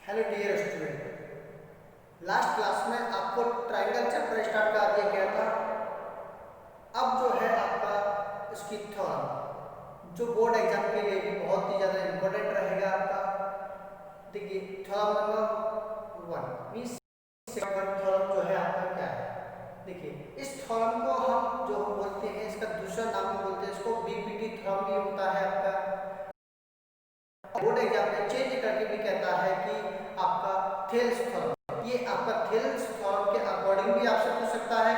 Hello dear student, last class में आपको triangle chapter start कर दिया गया था। अब जो है आपका इसकी थ्योरम जो बोर्ड एग्जाम के लिए भी बहुत ही ज़्यादा इम्पोर्टेंट रहेगा आपका। देखिए थ्योरम नंबर 1 मींस थ्योरम जो है आपका क्या है। देखिए इस थ्योरम को हम जो बोलते हैं, इसका दूसरा नाम भी बोलते हैं, इसको बीपीटी थ्योरम भी होता है आपका। बोर्ड एग्जाम में चेंज करके भी कहता है कि आपका थेल्स थ्योरम। ये आपका थेल्स थ्योरम के अकॉर्डिंग भी आपसे पूछ सकता है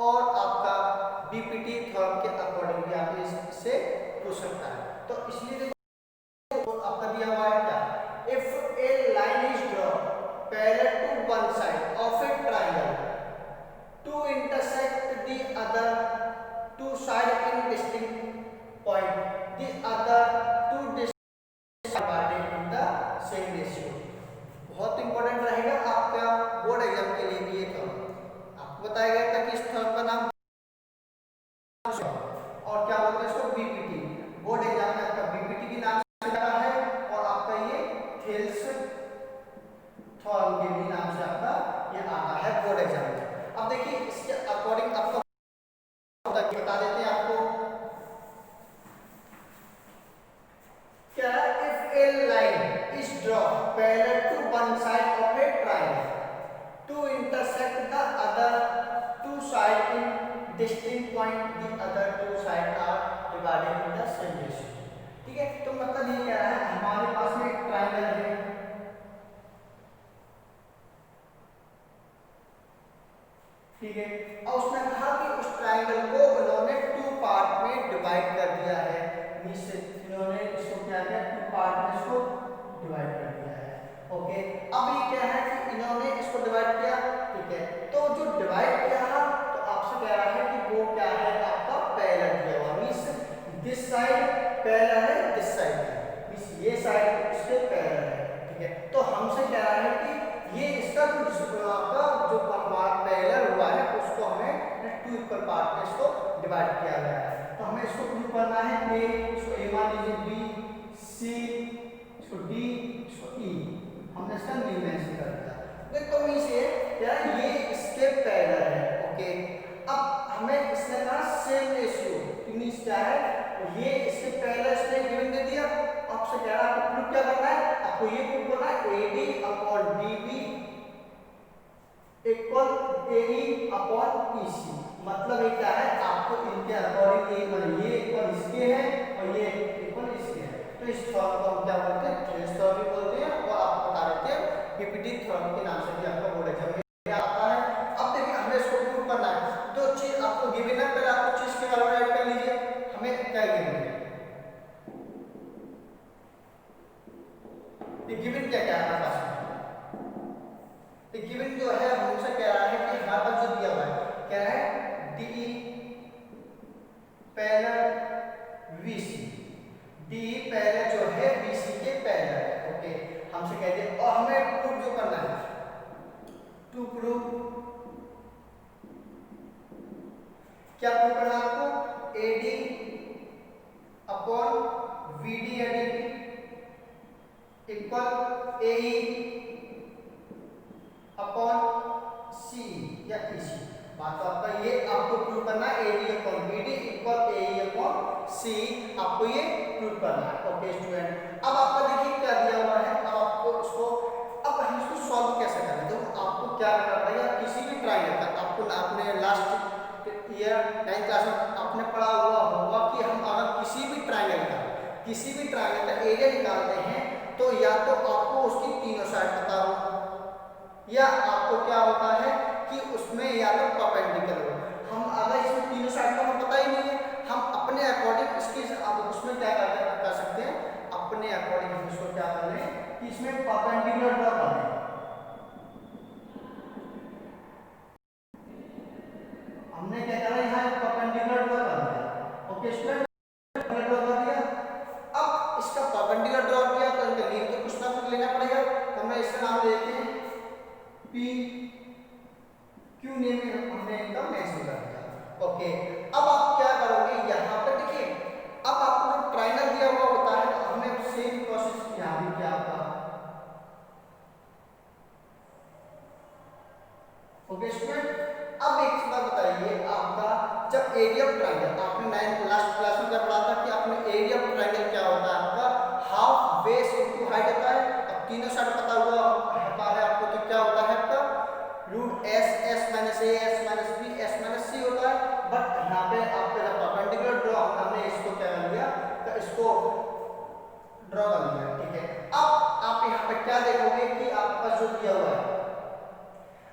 और आपका बीपीटी थ्योरम के अकॉर्डिंग भी आप इससे पूछ सकता है। तो इसलिए देखो आपका दिया हुआ है क्या, if a line is draw parallel to one side of a triangle to intersect the other two side in distinct point the other two same ratio. बहुत इंपॉर्टेंट रहेगा आपका बोर्ड एग्जाम के लिए भी ये थ्योरम। आपको बताया गया था कि इस थ्योरम का नाम और क्या बोलते हैं इसको, बीपीटी। बोर्ड एग्जाम में आपका बीपीटी के नाम से आता है और आपका ये थेल्स थ्योरम के भी नाम से आपका ये आता है बोर्ड एग्जाम में। अब देखिए इसके अकॉर्डिंग आपको बता देते हैं आपको क्या, if a line is draw parallel to one side of a triangle to intersect the other two side in distinct point the other two side are divided in the same ratio. ठीक है, तो मतलब ये क्या है, हमारे पास में एक ट्रायंगल है, ठीक है, और उसने कहा कि उस ट्रायंगल को उन्होंने टू पार्ट में डिवाइड कर दिया है। मींस इन्होंने इसको क्या किया, टू पार्ट में इसको डिवाइड कर दिया है। ओके, अब ये क्या है कि इन्होंने इसको डिवाइड किया, ठीक है, तो जो डिवाइड किया तो आपसे कह रहा है कि वो क्या है आपका पैरेलल दिया हुआ। मींस दिस साइड पैरेलल है दिस साइड, मींस ये साइड इसके पैरेलल है। ठीक है, तो हमसे कह रहा है कि ये इसका आपका जो पार्ट पैरेलल हुआ है उसको हमें टू इक्वल पार्ट में इसको डिवाइड किया गया है। तो हमें इसको प्रूव करना है ए, इसको ए मान लीजिए, बी, सी, इसको डी, इसको ई। हमने इसका न्यू मेंशन कर दिया। देखो मींस ये इसके पैरेलल है। ओके, अब हमें इसने कहा सेम रेशियो, मींस क्या है, ये इसके पैरेलल इसने गिवन दे दिया। आपसे कह रहा है आपको प्रूव क्या करना है, आपको ये प्रूव करना है AD upon dB equal AE upon EC. मतलब ये क्या है, आपको इनके अकॉर्डिंग ये इक्वल इसके है और ये इक्वल इसके है। तो इस थ्योरम को हम क्या बोलते हैं, थेल्स थ्योरम भी बोलते हैं और आपको बता देते हैं बीपीटी थ्योरम के नाम से भी आपका बोर्ड एग्जाम में आता है। अब देखिए हमें इसको प्रूव करना है। दो चीज आपको गिवन है, पहले आपको चीज के बारे में ऐड कर लीजिए। हमें क्या गिवन है, ये गिवन क्या क्या है हमारे पास में। गिवन जो है हमसे कह रहा है कि हमारे पास जो दिया हुआ है क्या है, D parallel BC, D parallel जो है बीसी के पैरेलल है। ओके, हमसे कह दिया और हमें प्रूफ जो करना है, टू प्रूफ क्या प्रूफ करना है आपको, AD upon VD AD equal AE upon C या ईसी। बात तो आपका ये आपको प्रूव करना है, AD upon BD equal AE upon सी, आपको ये प्रूव करना है। ओके स्टूडेंट, अब आपका देखिए क्या दिया हुआ है। अब आपको इसको, अब हम इसको सॉल्व कैसे करें, तो आपको क्या करना पड़ेगा, किसी भी ट्रायंगल का आपको आपने लास्ट ईयर 9th क्लास में आपने पढ़ा हुआ होगा कि हम अगर किसी भी ट्रायंगल का एरिया निकालते हैं तो या तो आपको उसकी तीनों साइड पता हो या आपको क्या होता है कि उसमें या तो परपेंडिकुलर हो। हम अगर इसमें तीनों साइड का हमें पता ही नहीं है, हम अपने अकॉर्डिंग इसकी अब उसमें क्या कर सकते हैं, अपने अकॉर्डिंग हम इसको क्या कर लें कि इसमें परपेंडिकुलर ड्रॉ कर लें। हमने क्या करा, यहाँ परपेंडिकुलर ड्रॉ कर दिया। ओके स्टूडेंट, ड्रॉ कर दिया। अब इसका परपेंडिकुलर ड्रॉ किया तो इनका नेम तो कुछ ना कुछ लेना पड़ेगा। तो हमें इसका नाम लेते हैं पी क्यू, नेम हमने इनका मेंशन कर दिया। ओके, अब आप क्या करोगे, यहाँ पे देखिए अब आपको जो ट्रायंगल दिया हुआ होता है तो हमने सेम प्रोसेस यहाँ भी किया होगा। ओके स्टूडेंट, अब एक बात बताइए, आपका जब एरिया ऑफ ट्रायंगल आपने 9th लास्ट क्लास में क्या पढ़ा था कि आपने एरिया ऑफ ट्रायंगल क्या होता है, आपका हाफ बेस इनटू हाइट होता है। अब तीनों साइड पता हुआ होता है आपको, तो क्या होता है आपका root s, s minus a, s minus b, s minus c होता है। बट यहाँ पे आपका जब परपेंडिकुलर ड्रॉ हमने इसको क्या कर लिया, तो इसको ड्रॉ कर लिया, ठीक है। अब आप यहाँ पे क्या देखोगे कि आपके पास जो दिया हुआ है,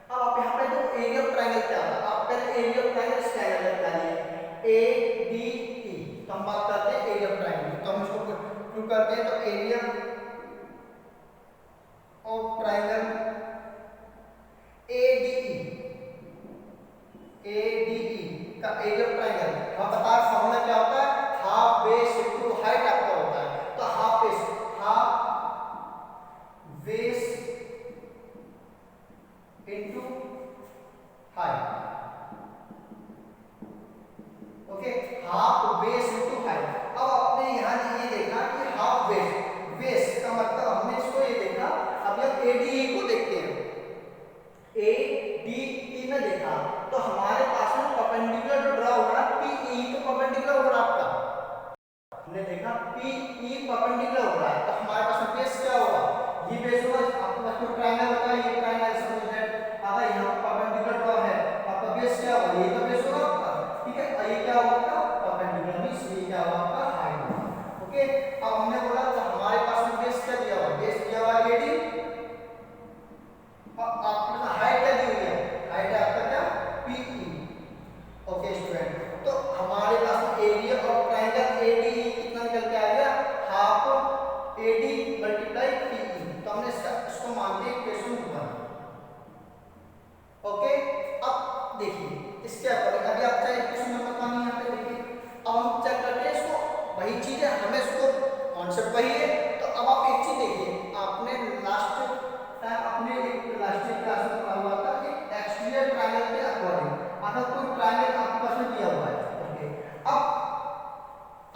अब आप यहाँ पे जो एरिया ऑफ ट्रायंगल क्या होता है, आप पहले एरिया ऑफ ट्रायंगल स्क्वायर निकालिए, ए डी ई। तो हम बात करते हैं एरिया ऑफ ट्रायंगल, तो हम इसको प्रूव करते हैं। तो एरिया ऑफ ट्रायंगल ADE का एरिया ऑफ ट्रायंगल हम बता, फॉर्मूला क्या होता है, हाफ बेस इनटू हाइट आपका होता है। तो half base into height, okay, half base into height. अब आपने यहां ये देखा कि हाफ बेस का मतलब हमने इसको ये देखा। अब जब ADE को देखते हैं, ADE में देखा तो हमारे पास में परपेंडिकुलर जो ड्रॉ हो रहा है PE तो परपेंडिकुलर हो रहा है आपका, हमने देखा PE परपेंडिकुलर हो रहा है। तो हमारे पास में बेस क्या होगा, ये बेस होगा। आपके पास जो ट्रायंगल होता है, ये ट्रायंगल समझ लें, अगर यहाँ परपेंडिकुलर ड्रॉ है, आपका बेस क्या होगा, ये तो बेस होगा आपका, ठीक है। और ये क्या होगा आपका परपेंडिकुलर, मींस ये क्या होगा आपका हाइट होगा, ओके। अब हमने बोला तो हमारे पास में बेस क्या दिया हुआ, बेस दिया हुआ AD, और आपके पास हाइट क्या दी हुई है, हाइट है आपका क्या PE, ओके स्टूडेंट। तो हमारे पास में एरिया ऑफ ट्रायंगल ADE कितना निकल के आ गया, हाफ AD मल्टीप्लाई PE। तो हमने इसको मानते हैं इक्वेशन 1, ओके। अब देखिए इसके अकॉर्डिंग अभी आप चाहे इक्वेशन नंबर पानी यहाँ पे देखिए, अब हम चेक करते हैं इसको, वही चीज है, हमें इसको कॉन्सेप्ट वही है। तो अब आप एक चीज देखिए, आपने लास्ट टाइम अपने एक लास्ट क्लास में पढ़ा हुआ था कि एक्सटीरियर ट्रायंगल के अकॉर्डिंग अगर कोई ट्रायंगल आपके पास में दिया हुआ है, ओके। अब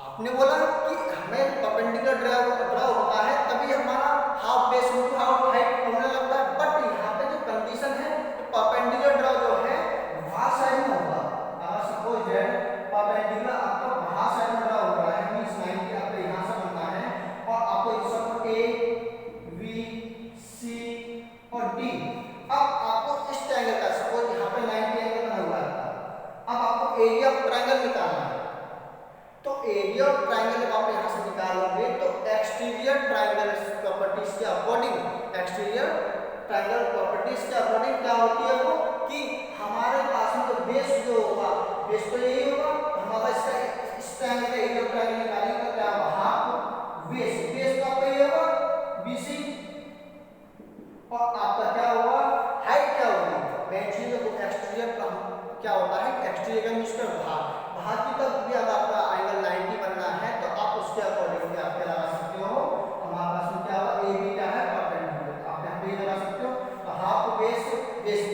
आपने बोला कि हमें परपेंडिकुलर ड्रॉ होता है तभी हमारा half base into half height होने लगता है। बट यहाँ पे जो कंडीशन है, परपेंडिकुलर ड्रॉ जो है वहां साइड में होगा। अगर सपोज दैट परपेंडिकुलर आपका वहां साइड में ड्रॉ हो रहा है, मींस लाइन के आपको यहां से बनना है और आपको इस सब A B C और D। अब आपको इस ट्रायंगल का सपोज यहाँ पे 90 एंगल बना हुआ है, अब आपको एरिया ऑफ ट्रायंगल निकालना है। तो एरिया ऑफ ट्रायंगल जब आप यहाँ से निकालोगे तो एक्सटीरियर ट्रायंगल प्रॉपर्टीज के अकॉर्डिंग, एक्सटीरियर ट्रायंगल प्रॉपर्टीज के अकॉर्डिंग क्या होती है वो, कि हमारे पास में जो बेस जो होगा, बेस तो यही होगा, हमारा इसका इस ट्रायंगल का एरिया ऑफ ट्रायंगल निकालेंगे तो क्या होगा, हाफ बेस तो आपका ये होगा BC, और आपका क्या होगा, हाइट क्या होगी, मेन चीज एक्सटीरियर क्या होता है, एक्सटीरियर का मींस बाहर की तरफ भी अगर आपका एंगल 90 बनना है तो आप उसके अकॉर्डिंग भी आप क्या लगा सकते हो, हमारे पास में क्या होगा AB क्या है परपेंडिकुलर, आप यहाँ पे लगा सकते हो। तो हाफ बेस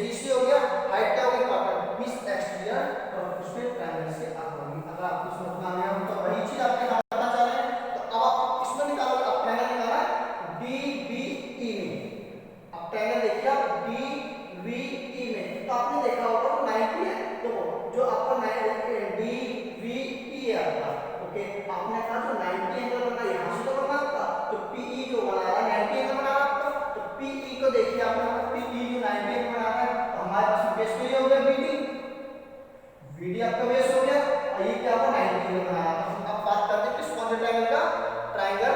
BC हो गया, हाइट क्या होगी परपेंडिकुलर, मींस एक्सटीरियर और उसके ट्रायंगल से अकॉर्डिंग। अगर आपको समझना आया हो तो वही चीज आपके यहाँ बताना चाह रहे हैं। तो अब आप इसमें निकालो, आप ट्रायंगल निकालना है DBE में, आप ट्रायंगल देखिए आप DBE में, तो आपने देखा होगा 90 है, तो जो आपका DBE है आपका, ओके। आपने कहा जो 90 एंगल बना यहाँ से तो बना आपका, तो PE जो बना रहा है 90 एंगल बना रहा है आपका। तो PE को देखिए आपने, PE जो 90 एंगल बना रहा है, तो हमारे पास बेस तो ये हो गया BD आपका बेस हो गया, और ये क्या होगा 90 एंगल बना रहा है। अब बात करते हैं किस कौन से ट्रायंगल का, ट्रायंगल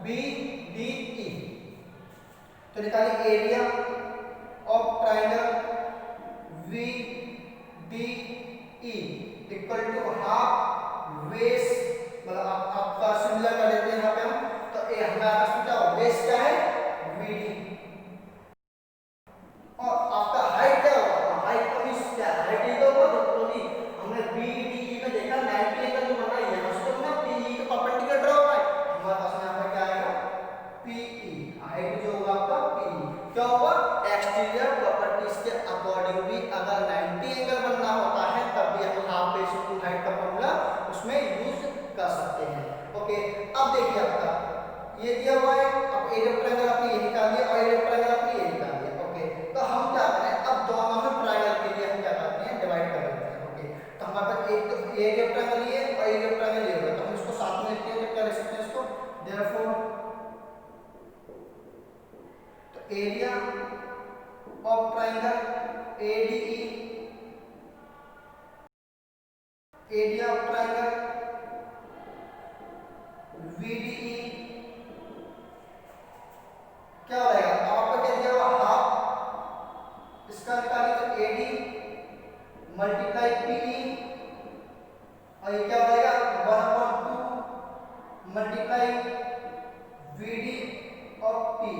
BDE। तो निकालिए area of triangle VDE equal to half base, मतलब आपका सिमिलर कर लेते हैं यहाँ पे हम। तो हमारे पास क्या होगा, बेस क्या है BD, और आपका हाइट क्या होगा, हाइट का मींस क्या, हाइट ही तो होगा। तो नहीं, हमने BDE में देखा 90 एंगल जो बना है यहाँ से तो ना PE के परपेंडिकुलर ड्रॉ होगा, हमारे पास यहाँ पे क्या आएगा PE, हाइट जो होगा आपका PE क्या होगा, एक्सटीरियर प्रॉपर्टीज के अकॉर्डिंग भी अगर 90 एंगल बनना होता है तब भी हम हाफ बेस इनटू हाइट का फॉर्मूला उसमें यूज कर सकते हैं, ओके। अब देखिए आपका ये दिया हुआ है, अब एरिया ऑफ ट्रायंगल आपने ये निकाल दिया और एरिया ऑफ ट्रायंगल आपने ये निकाल दिया, ओके। तो हम क्या करें, अब दोनों में area of triangle ADE, area of triangle VDE क्या हो जाएगा? अब आपको क्या दिया हुआ हाफ, इसका निकालिए तो एडी मल्टीप्लाई पीई, और ये क्या हो जाएगा 1/2 मल्टीप्लाई वीडी और पी।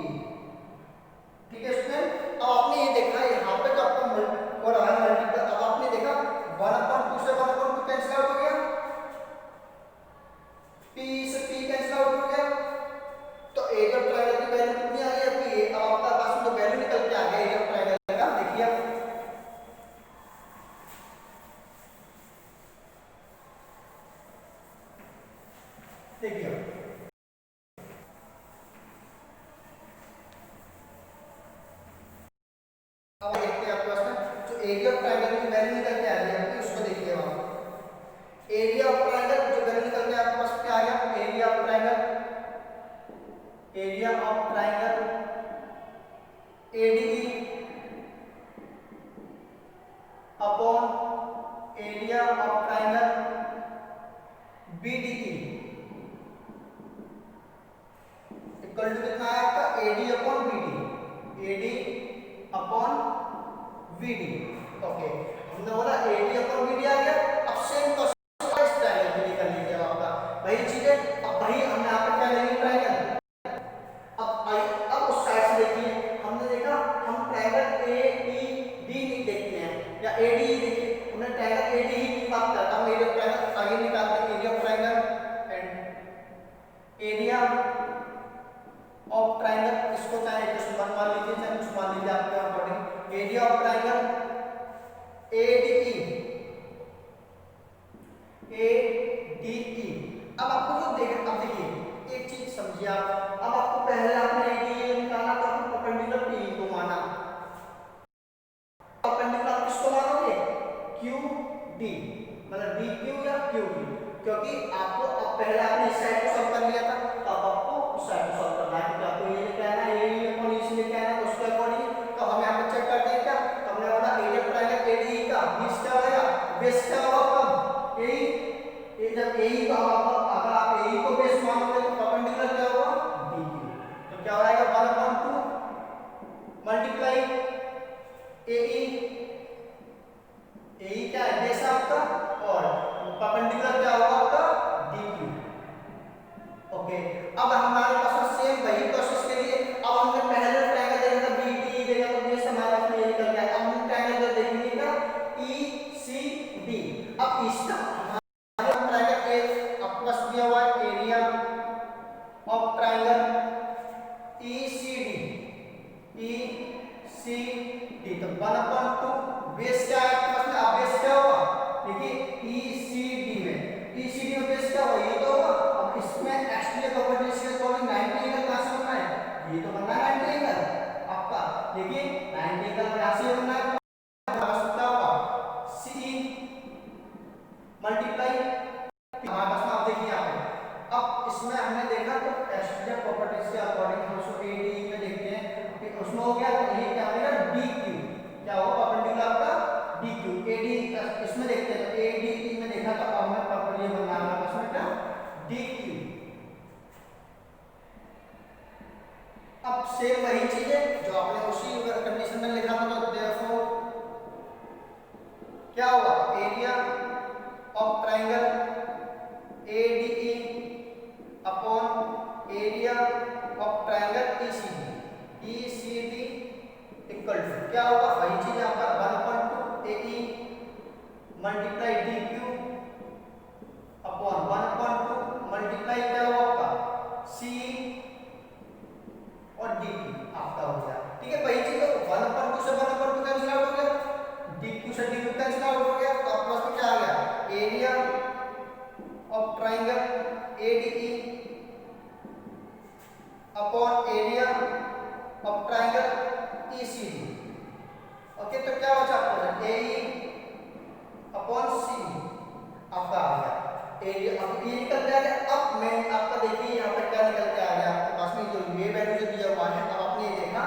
ठीक है स्टूडेंट, अब आपने ये देखा यहाँ पे जो आपका हो रहा है मल्टीप्लाई, अब आपने देखा 1/2 से 1/2 कैंसिल आउट हो गया, पी से पी कैंसिल आउट हो गया, तो एरिया ऑफ ट्रायंगल की वैल्यू कितनी आ गई आपकी? अब आपका पास में जो वैल्यू निकल के आ गया एरिया ऑफ ट्रायंगल का, देखिए आप देखिए अब देखते हैं आपके पास में जो एरिया ऑफ ट्रायंगल की वैल्यू निकल के आ रही है आपकी, उसको देखिए आप। एरिया ऑफ ट्रायंगल जो वैल्यू निकल के आपके पास क्या आ गया? Area of triangle, area of triangle ADE upon area of triangle BDE equal to कितना है आपका? AD upon BD, AD upon BD. Okay, हमने बोला एडी अपॉन बीडी आ गया। अब सेम प्रोसेस इस ट्रायंगल के लिए कर लीजिए आपका वही चीज है। अब भाई हम यहाँ पे क्या लेंगे? ट्रायंगल। अब उस साइड से देखिए, हमने देखा हम ट्रायंगल ए ई डी नहीं देखते हैं या ए डी देखिए, हमने ट्रायंगल ए डी की बात करता हूँ। एरिया ऑफ ट्रायंगल आगे निकालते हैं, area of triangle and area of triangle, इसको चाहे इक्वेशन मान लीजिए चाहे कुछ मान लीजिए आपके according. Area of triangle ADE, ADE. अब आपको जो देख, अब देखिए एक चीज समझिए आप, अब आपको पहले आपने एडीई निकाला तो आपने परपेंडिकुलर पी को माना, परपेंडिकुलर आप किसको मानोगे? क्यू डी, मतलब डी क्यू या क्यू डी, क्योंकि आपको अब पहले आपने इस साइड को सॉल्व कर लिया था, तो अब आपको उस साइड को सॉल्व करना है, क्योंकि आपको ये लेके आना है, ये अपॉन इसी लेके आना है, तो उसके अकॉर्डिंग तो हम यहाँ पे चेक करते हैं क्या, तो हमने बोला एरिया ऑफ ट्रायंगल एडीई का बेस क्या होगा? बेस क्या होगा? कब एई, ये जब एई का अगर आप एई को बेस मानोगे तो परपेंडिकुलर क्या होगा? डीक्यू। तो क्या हो जाएगा 1/2 मल्टीप्लाई एई, एई क्या है? बेस आपका, और परपेंडिकुलर क्या होगा आपका? डीक्यू। ओके, अब हमारे पास सेम वही प्रोसेस के लिए अब हमने पहले ट्रायंगल देखा था बीडी देखा, तो बेस हमारे पास में ये निकल गया। अब हम ट्रायंगल देखेंगे क्या? ईसीडी। अब इसका हमारे ट्रायंगल ए आपके पास दिया हुआ है area of triangle ECD, ECD तो 1/2 बेस क्या है आपके पास में? अब बेस क्या होगा? देखिए ईसीडी में, ईसीडी में बेस क्या होगा? ये तो होगा। अब इसमें एक्चुअली प्रॉपर्टीज के अकॉर्डिंग 90 एंगल कहां से बनना है? ये तो बनना है 90 एंगल आपका। देखिए 90 एंगल कहां से बनना है? क्या होगा? सी मल्टीप्लाई हमारे पास में, आप देखिए यहाँ पे अब इसमें हमने देखा तो एक्चुअली प्रॉपर्टीज के अकॉर्डिंग हम उसको एडी में देखते हैं, फिर उसमें हो गया तो ये क्या बनेगा? डीक्यू। क्या होगा? परपेंडिकुलर आपका डीक्यू। एडी इसमें देखते हैं तो एडी में देखा तो अब हमें प्रॉपर्टी बनना है इसमें क्या? डीक्यू। अब सेम वही चीज है जो आपने उसी कंडीशन में लिखा था, तो देयरफॉर क्या होगा? Area of triangle ADE upon area of triangle ECD, ECD equal to क्या होगा? वही चीज आपका 1/2 AE multiply DQ upon 1/2 multiply क्या होगा आपका? सी और डीक्यू आपका हो गया। ठीक है, वही चीज 1/2 से 1/2 कैंसिल आउट हो गया, डीक्यू से डीक्यू कैंसिल आउट हो गया, तो आपके पास में क्या आ गया? Area of triangle ADE upon area of triangle ECD. Okay, तो क्या बचा आपको? एई अपॉन सी आपका आ गया एरिया। अब ये निकल के आ गया। अब मैं आपका देखिए यहाँ पे क्या निकल के आ गया आपके पास में, जो ये वैल्यू जो दिया हुआ है, अब आपने ये देखा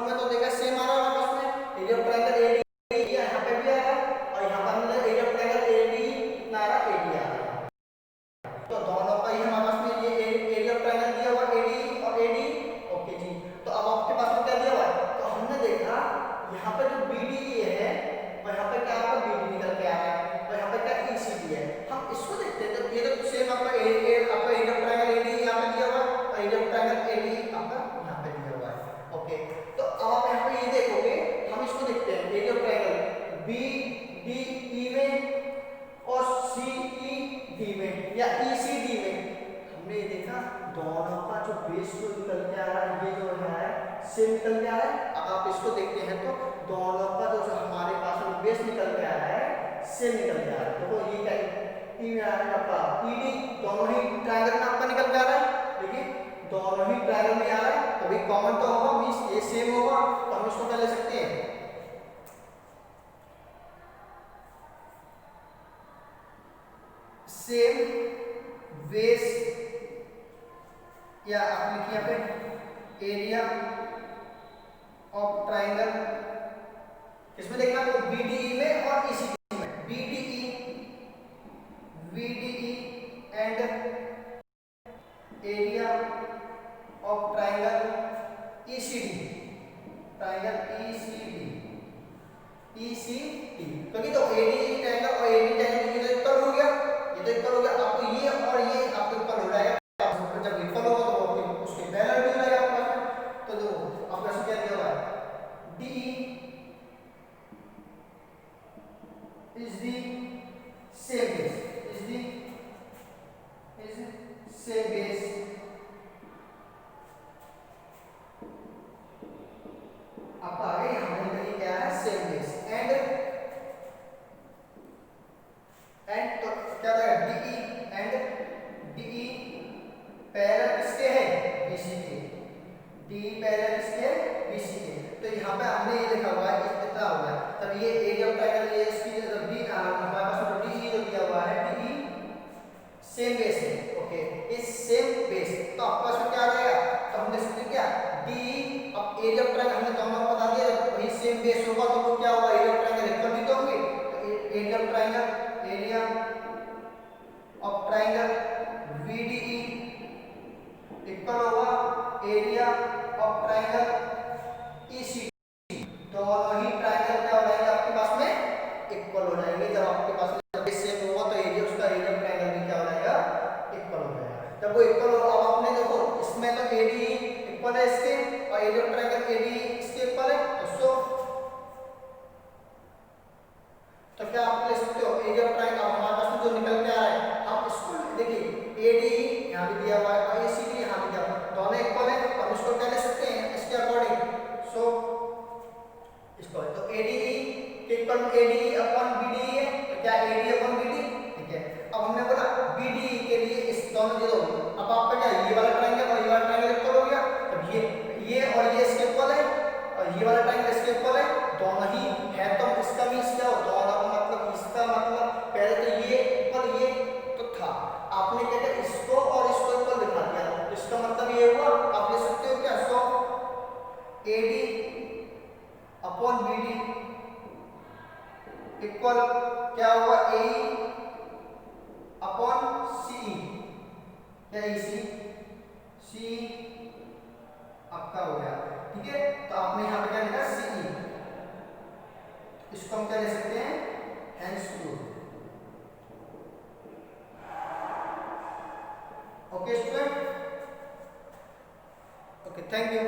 टू में तो देखा सेम आ रहा है आपस में, एरिया ऑफ ट्रायंगल एडी यहाँ पे भी आ रहा है और यहाँ पर हमने एरिया ऑफ ट्रायंगल एडी कितना आ रहा है, एडी आ रहा है। तो दोनों का ही हमारे पास में ये एरिया ऑफ ट्रायंगल दिया हुआ एडी और एडी। ओके जी, तो अब आपके पास में क्या दिया हुआ है, तो हमने देखा यहाँ पे जो बीडी है और यहाँ पे क्या आपका बीडी निकल के आ रहा है और यहाँ पे क्या ईसीडी है। हम इसको देखते हैं, तो ये तो सेम आपका एरिया ऑफ ट्रायंगल एडी यहाँ पे दिया हुआ है और एरिया ऑफ ट्रायंगल एडी आपका यहाँ पे दिया हुआ है। ओके, तो अब आप यहाँ पे ये देखोगे, हम इसको देखते हैं area of triangle B D E में और सी ई डी में या ई सी डी में। हमने ये देखा दोनों का जो बेस जो निकल के आ रहा है, ये जो है सेम निकल के आ रहा है। अब आप इसको देखते हैं तो दोनों का जो हमारे पास में बेस निकल के आ रहा है सेम निकल के आ रहा है। देखो ये क्या ई में आ रहा है आपका ईडी, दोनों ही ट्रायंगल में आपका निकल के आ रहा है। देखिए दोनों ही ट्रायंगल में आ रहा है, तो भाई कॉमन तो होगा, मींस ये सेम होगा, तो हम इसको क्या ले सकते हैं, सेम बेस, या आप लिखिए यहाँ पे एरिया ऑफ ट्रायंगल, इसमें देखना तो बीडीई में और ईसीडी में, BDE and area of triangle ECD, ECD, क्योंकि तो एडी ट्रायंगल और एडी ट्रायंगल ये तो इक्वल हो गया, ये तो इक्वल हो गया, आपको ये और ये आपको इक्वल हो जाएगा। जब इक्वल होगा तो आपको उसके पैरेलल भी हो जाएगा आपके पास। तो देखो आपका क्या दिया हुआ है, D is the same base, is same base, आपका आगे हमने लिखा क्या है, सेम बेस एंड तो क्या था डीई पैरेलल किसके है, बीसी के, डी पैरेलल किसके, बीसी के। तो यहाँ पे हमने ये लिखा हुआ है कितना हो गया, तब ये एरिया ऑफ ट्रायंगल ये इसकी जब डी हमारे पास में डी जो दिया हुआ है, डी सेम बेस है। ओके, इस सेम बेस, तो आपके पास में क्या आ जाएगा, तो हमने इसको क्या डी, अब एरिया ऑफ ट्रायंगल हमने दोनों को बता दिया, जब वही सेम बेस होगा तो वो क्या होगा, एरिया ऑफ ट्रायंगल इक्वल भी तो होंगे। तो area of triangle VDE equal होगा एरिया ऑफ ट्रायंगल ECD, दोनों ही ट्रायंगल क्या हो जाएंगे आपके पास में, इक्वल हो जाएंगे। जब आपके पास में बेस सेम होगा तो एरिया उसका एरिया ऑफ ट्रायंगल भी क्या हो जाएगा, इक्वल हो जाएगा। जब वो इक्वल होगा, अब आपने देखो इसमें तो AD इक्वल है इसके और एरिया ऑफ ट्रायंगल AD इसके इक्वल है, तो क्या आप ले सकते हो एरिया ऑफ ट्रायंगल, हमारे पास में जो निकल के आ रहा है, आप इसको देखिए AD यहाँ भी दिया हुआ है और ACD यहाँ भी दिया हुआ है, दोनों इक्वल है, तो हम इसको क्या ले सकते हैं इसके अकॉर्डिंग, सो इसको तो ADE के इक्वल ADE अपॉन BDE है, तो क्या ADE अपॉन BDE, ठीक है। अब हमने बोला BDE के लिए इस दोनों चीजों, अब आपका क्या ये वाला ट्रायंगल और ये वाला ट्रायंगल इक्वल हो गया, तब ये और ये इसके इक्वल है और ये वाला ट्रायंगल इसके इक्वल है, दोनों ही है, तो इसका भी क्या हो, दोनों का मतलब, इसका मतलब पहले तो ये इक्वल ये तो था, आपने क्या किया इसको और इसको इक्वल दिखा दिया, तो इसका मतलब ये हुआ, आप ले सकते हो क्या, सो AD अपॉन BD इक्वल क्या होगा, AE अपॉन CE, क्या CE आपका हो गया, ठीक है। तो आपने यहाँ पे क्या लिखा CE, इसको हम क्या ले सकते हैं, hence prove. Okay student, okay thank you.